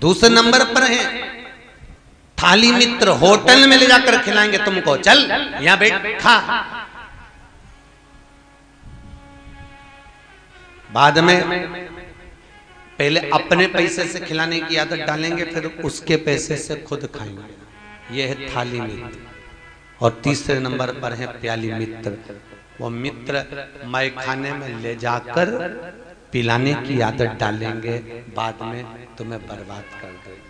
दूसरे नंबर पर है थाली मित्र, होटल में ले जाकर खिलाएंगे तुमको, चल यहां बैठ खा। बाद में पहले अपने पैसे से खिलाने की आदत डालेंगे, फिर उसके पैसे से खुद खाएंगे। यह है थाली मित्र। और तीसरे नंबर पर है प्याली मित्र। वो मित्र मैं खाने में ले जाकर पिलाने की आदत डालेंगे, बाद में तुम्हें बर्बाद कर देंगे।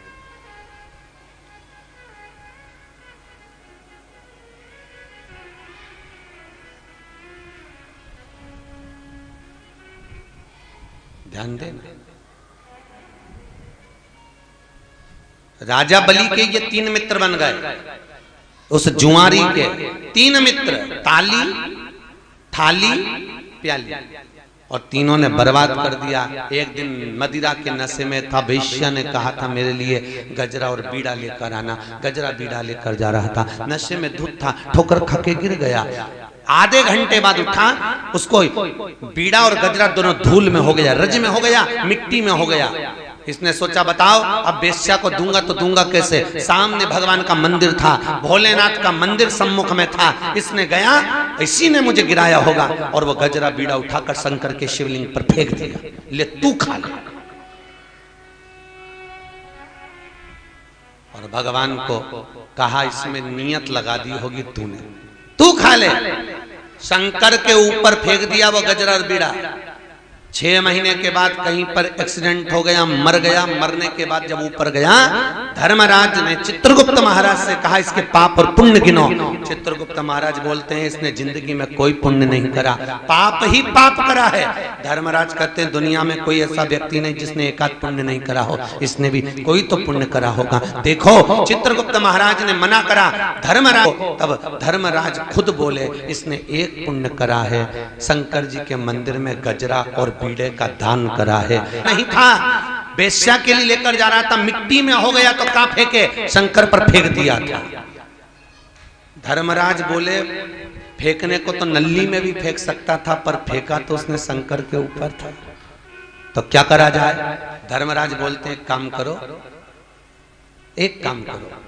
ध्यान देना। राजा बलि के ये 3 मित्र बन गए। उस जुआरी के 3 मित्र, ताली, थाली, प्याली, और तीनों ने बर्बाद कर दिया। एक दिन मदिरा के नशे में था, वेश्या ने कहा था मेरे लिए गजरा और बीड़ा लेकर आना। गजरा बीड़ा लेकर जा रहा था, नशे में धुत था, ठोकर खा के गिर गया। आधे घंटे बाद उठा, उसको बीड़ा और गजरा दोनों धूल में हो गया, रज में हो गया, मिट्टी में हो गया। इसने सोचा बताओ अब वेश्या को दूंगा तो दूंगा कैसे। सामने भगवान का मंदिर था, भोलेनाथ का मंदिर सम्मुख में था। इसने गया, इसी ने मुझे गिराया होगा, और वो गजरा बीड़ा उठाकर शंकर के शिवलिंग पर फेंक दिया। ले तू खा ले। और भगवान को कहा इसमें नियत लगा दी होगी तूने, तू खा ले। शंकर के ऊपर फेंक दिया वो गजरा और बीड़ा। 6 महीने के बाद कहीं पर एक्सीडेंट हो गया, मर गया। मरने के बाद जब ऊपर गया, धर्मराज ने चित्रगुप्त महाराज से कहा इसके पाप और पुण्य गिनो। चित्रगुप्त महाराज बोलते हैं इसने जिंदगी में कोई पुण्य नहीं करा, पाप ही पाप करा है। धर्मराज कहते हैं दुनिया में कोई ऐसा व्यक्ति नहीं जिसने एकाध पुण्य नहीं करा हो, इसने भी कोई तो पुण्य करा होगा। देखो चित्रगुप्त महाराज ने मना करा धर्मराज, तब धर्मराज खुद बोले इसने एक पुण्य करा है, शंकर जी के मंदिर में गजरा और बीड़े का दान करा है। नहीं था, वेश्या के लिए लेकर जा रहा था, मिट्टी में हो गया तो कहां फेंके, शंकर पर फेंक दिया था। धर्मराज बोले फेंकने को तो नल्ली में भी फेंक सकता था, पर फेंका तो उसने शंकर के ऊपर था, तो क्या करा जाए। धर्मराज बोलते हैं काम करो, एक काम करो,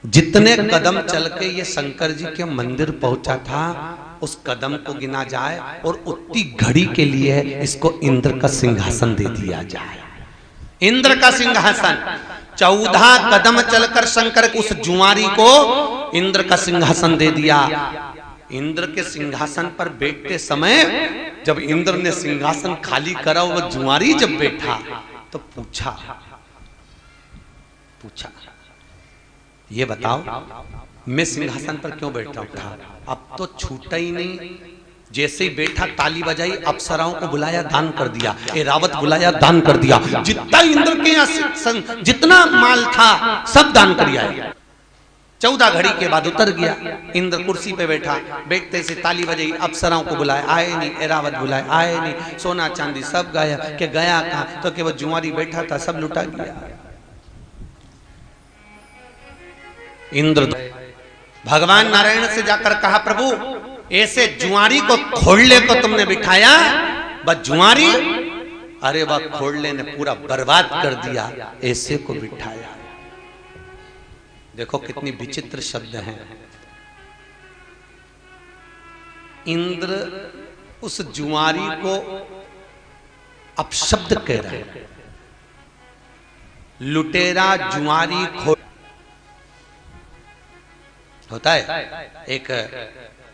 जितने कदम चल के ये शंकर जी के मंदिर पहुंचा था उस कदम को गिना जाए, और उतनी घड़ी के लिए इसको इंद्र का सिंहासन दे दिया जाए। इंद्र का सिंहासन 14 कदम चलकर शंकर उस जुआरी को इंद्र का सिंहासन दे दिया। इंद्र के सिंहासन पर बैठते समय जब इंद्र ने सिंहासन खाली करा, वो जुआरी जब बैठा तो पूछा ये बताओ मैं सिंहासन पर क्यों बैठा था, अब तो छूटा ही नहीं। जैसे ही बैठा ताली बजाई, अप्सराओं को बुलाया दान कर दिया, एरावत बुलाया दान कर दिया, जितना इंद्र के यहाँ जितना माल था सब दान कर दिया। 14 घड़ी के बाद उतर गया। इंद्र कुर्सी पे बैठा, बैठते से ताली बजाई, अप्सराओं को बुलाया, आए नहीं, एरावत बुलाए, आए नहीं, सोना चांदी सब गाया। कि गया कहाँ, तो कि वो जुआरी बैठा था सब लुटा गया। इंद्र भगवान नारायण से जाकर कहा प्रभु ऐसे जुआरी को खोड़ले को तुमने बिठाया, बस जुआरी, अरे वह खोड़ले ने पूरा बर्बाद कर दिया, ऐसे को बिठाया। देखो कितनी विचित्र शब्द हैं। इंद्र उस जुआरी को अपशब्द कह रहे हैं, लुटेरा जुआरी खोड़ होता है। एक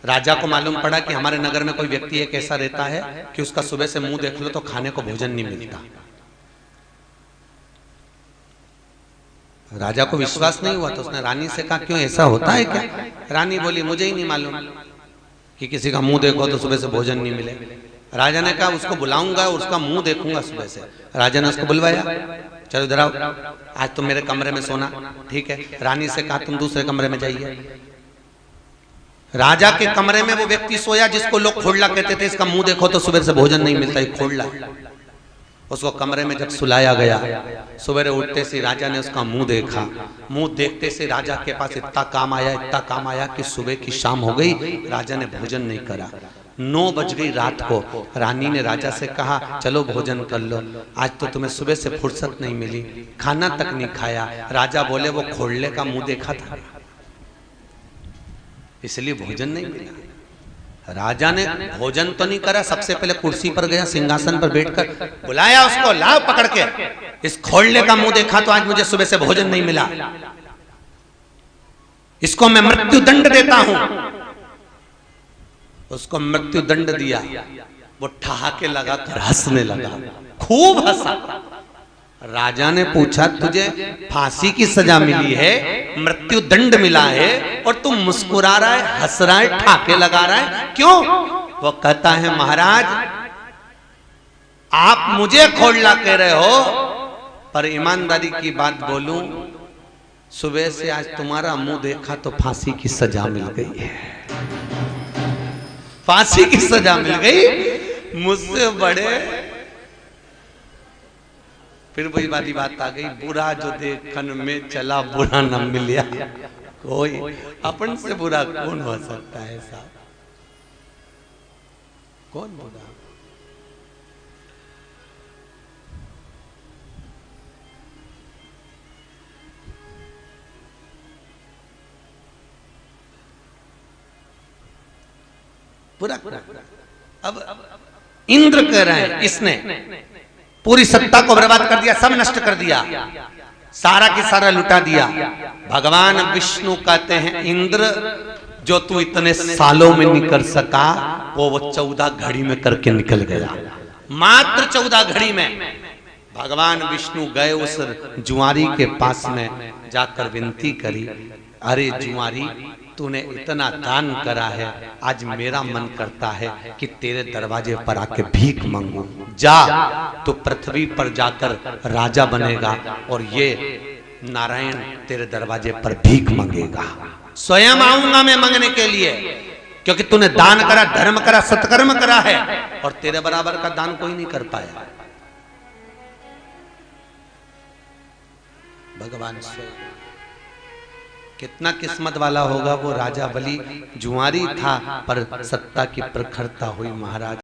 राजा को मालूम पड़ा कि हमारे नगर में कोई व्यक्ति एक ऐसा रहता है कि उसका सुबह से मुंह देख लो तो खाने को भोजन नहीं मिलता। राजा को विश्वास नहीं हुआ तो उसने रानी से कहा क्यों ऐसा होता है क्या। रानी बोली मुझे ही नहीं मालूम कि किसी का मुंह देखो तो सुबह से भोजन नहीं मिले। राजा ने कहा उसको बुलाऊंगा और उसका मुंह देखूंगा सुबह से। राजा ने उसको बुलवाया, चलो इधर आओ, आज तुम मेरे कमरे में सोना। ठीक है। रानी से कहा तुम दूसरे कमरे में जाइए। राजा के कमरे में वो व्यक्ति सोया जिसको लोग खोड़ला कहते थे, इसका मुंह देखो तो सुबह से भोजन नहीं मिलता, ये खोड़ला। उसको कमरे में जब सुलाया गया, सवेरे उठते से राजा ने उसका मुंह देखा। मुंह देखते से राजा के पास इतना काम आया कि सुबह की शाम हो गई, राजा ने भोजन नहीं करा। 9 बज गई रात को। रानी ने राजा से कहा चलो भोजन कर लो, आज तो तुम्हें सुबह से फुर्सत नहीं मिली, खाना तक नहीं खाया। राजा बोले वो खोड़ले का मुंह देखा था इसलिए भोजन नहीं मिला। राजा ने भोजन तो नहीं करा, सबसे पहले कुर्सी पर गया, सिंहासन पर बैठकर बुलाया उसको, लाओ पकड़ के, इस खोड़ले का मुंह देखा तो आज मुझे सुबह से भोजन नहीं मिला, इसको मैं मृत्यु दंड देता हूं। उसको मृत्यु दंड दिया। वो ठहाके लगाकर हंसने लगा, खूब हंसा। राजा ने पूछा तुझे फांसी की सजा मिली है, मृत्यु दंड मिला है और तू मुस्कुरा रहा है, हंस रहा है, ठाके लगा रहा है, क्यों? वो कहता है महाराज आप मुझे खोड़ला कह रहे हो, पर ईमानदारी की बात बोलूं, सुबह से आज तुम्हारा मुंह देखा तो फांसी की सजा मिल गई है, फांसी की सजा मिल गई। मुझसे बड़े फिर वही वाली बात आ गई, बुरा जो देखन में चला बुरा न मिलिया। कोई अपन से बुरा कौन हो सकता है साहब, कौन बुरा? बुरा अब इंद्र कह रहे हैं इसने पूरी सत्ता को बर्बाद कर दिया, सब नष्ट कर दिया, सारा की सारा लुटा दिया। भगवान विष्णु कहते हैं इंद्र जो तू इतने सालों में नहीं कर सका वो 14 घड़ी में करके निकल गया, मात्र 14 घड़ी में। भगवान विष्णु गए उस जुआरी के पास में जाकर विनती करी, अरे जुआरी तूने इतना दान करा है, आज मेरा मन करता है कि तेरे दरवाजे पर आके भीख मांगू, जा तो पृथ्वी पर जाकर राजा बनेगा और ये नारायण तेरे दरवाजे पर भीख मांगेगा। स्वयं आऊंगा मैं मांगने के लिए, क्योंकि तूने दान करा, धर्म करा, सत्कर्म करा है और तेरे बराबर का दान कोई नहीं कर पाया। भगवान स्वयं कितना किस्मत वाला होगा वो राजा बलि, जुआरी था पर सत्ता की प्रखरता हुई महाराज।